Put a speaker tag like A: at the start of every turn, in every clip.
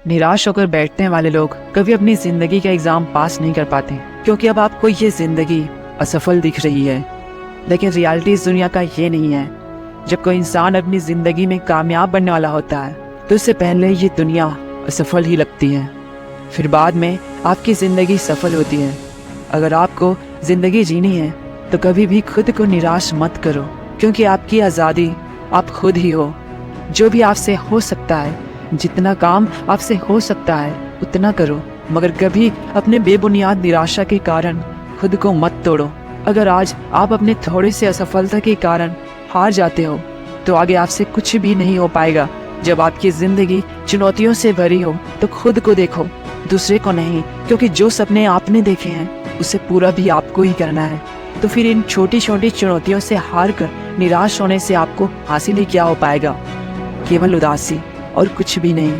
A: निराश होकर बैठने वाले लोग कभी अपनी जिंदगी का एग्जाम पास नहीं कर पाते, क्योंकि अब आपको ये जिंदगी असफल दिख रही है। लेकिन रियलिटी इस दुनिया का ये नहीं है। जब कोई इंसान अपनी जिंदगी में कामयाब बनने वाला होता है तो उससे पहले ये दुनिया असफल ही लगती है, फिर बाद में आपकी जिंदगी सफल होती है। अगर आपको जिंदगी जीनी है तो कभी भी खुद को निराश मत करो, क्योंकि आपकी आज़ादी आप खुद ही हो। जो भी आपसे हो सकता है, जितना काम आपसे हो सकता है उतना करो, मगर कभी अपने बेबुनियाद निराशा के कारण खुद को मत तोड़ो। अगर आज आप अपने थोड़े से असफलता के कारण हार जाते हो तो आगे आपसे कुछ भी नहीं हो पाएगा। जब आपकी जिंदगी चुनौतियों से भरी हो तो खुद को देखो, दूसरे को नहीं, क्योंकि जो सपने आपने देखे हैं उसे पूरा भी आपको ही करना है। तो फिर इन छोटी छोटी चुनौतियों से हार कर निराश होने से आपको हासिल ही क्या हो पाएगा? केवल उदासी और कुछ भी नहीं।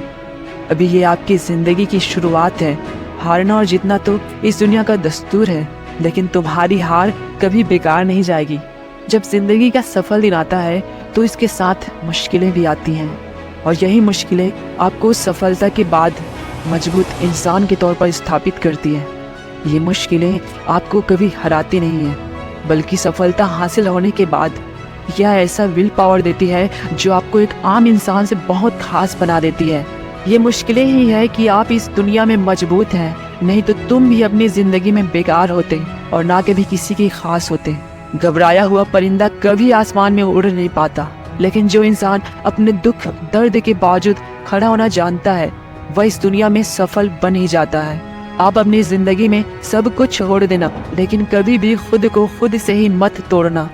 A: अभी ये आपकी जिंदगी की शुरुआत है। हारना और जीतना तो इस दुनिया का दस्तूर है, लेकिन तुम्हारी हार कभी बेकार नहीं जाएगी। जब जिंदगी का सफल दिन आता है तो इसके साथ मुश्किलें भी आती हैं, और यही मुश्किलें आपको सफलता के बाद मजबूत इंसान के तौर पर स्थापित करती है। ये मुश्किलें आपको कभी हराती नहीं है, बल्कि सफलता हासिल होने के बाद यह ऐसा विल पावर देती है जो आपको एक आम इंसान से बहुत खास बना देती है। ये मुश्किलें ही है कि आप इस दुनिया में मजबूत हैं, नहीं तो तुम भी अपनी जिंदगी में बेकार होते और ना कभी किसी की खास होते। घबराया हुआ परिंदा कभी आसमान में उड़ नहीं पाता, लेकिन जो इंसान अपने दुख दर्द के बावजूद खड़ा होना जानता है वह इस दुनिया में सफल बन ही जाता है। आप अपनी जिंदगी में सब कुछ छोड़ देना, लेकिन कभी भी खुद को खुद से ही मत तोड़ना,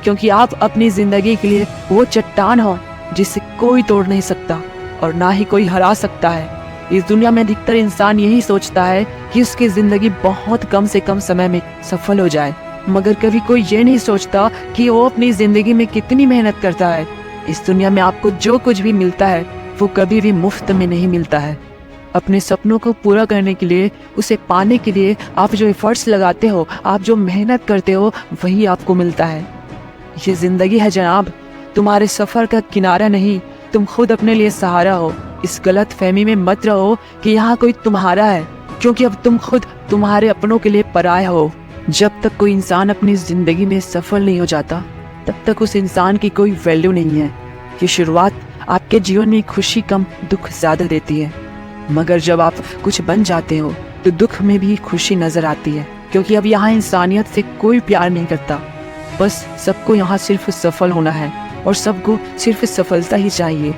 A: क्योंकि आप अपनी जिंदगी के लिए वो चट्टान हो जिसे कोई तोड़ नहीं सकता और ना ही कोई हरा सकता है। इस दुनिया में अधिकतर इंसान यही सोचता है कि उसकी जिंदगी बहुत कम से कम समय में सफल हो जाए, मगर कभी कोई ये नहीं सोचता कि वो अपनी जिंदगी में कितनी मेहनत करता है। इस दुनिया में आपको जो कुछ भी मिलता है वो कभी भी मुफ्त में नहीं मिलता है। अपने सपनों को पूरा करने के लिए, उसे पाने के लिए आप जो एफर्ट्स लगाते हो, आप जो मेहनत करते हो, वही आपको मिलता है। ये जिंदगी है जनाब, तुम्हारे सफर का किनारा नहीं, तुम खुद अपने लिए सहारा हो। इस गलत फहमी में मत रहो कि यहाँ कोई तुम्हारा है, क्योंकि अब तुम खुद तुम्हारे अपनों के लिए पराया हो। जब तक कोई इंसान अपनी जिंदगी में सफल नहीं हो जाता तब तक उस इंसान की कोई वैल्यू नहीं है। ये शुरुआत आपके जीवन में खुशी कम दुख ज्यादा देती है, मगर जब आप कुछ बन जाते हो तो दुख में भी खुशी नजर आती है, क्योंकि अब यहाँ इंसानियत से कोई प्यार नहीं करता। बस सबको यहाँ सिर्फ सफल होना है और सबको सिर्फ सफलता ही चाहिए।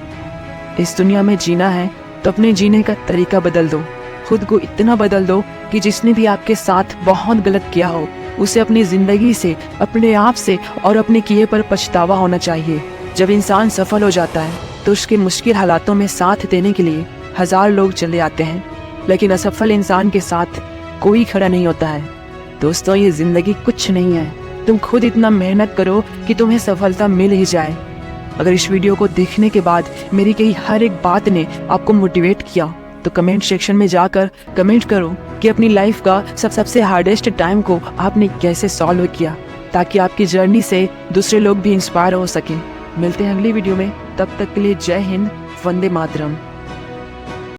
A: इस दुनिया में जीना है तो अपने जीने का तरीका बदल दो, खुद को इतना बदल दो कि जिसने भी आपके साथ बहुत गलत किया हो उसे अपनी जिंदगी से, अपने आप से और अपने किए पर पछतावा होना चाहिए। जब इंसान सफल हो जाता है तो उसके मुश्किल हालातों में साथ देने के लिए 1000 लोग चले आते हैं, लेकिन असफल इंसान के साथ कोई खड़ा नहीं होता है। दोस्तों, ये जिंदगी कुछ नहीं है, तुम खुद इतना मेहनत करो कि तुम्हें सफलता मिल ही जाए। अगर इस वीडियो को देखने के बाद मेरी कही हर एक बात ने आपको मोटिवेट किया तो कमेंट सेक्शन में जाकर कमेंट करो कि अपनी लाइफ का सबसे हार्डेस्ट टाइम को आपने कैसे सॉल्व किया, ताकि आपकी जर्नी से दूसरे लोग भी इंस्पायर हो सके। मिलते हैं अगली वीडियो में, तब तक के लिए जय हिंद, वंदे मातरम।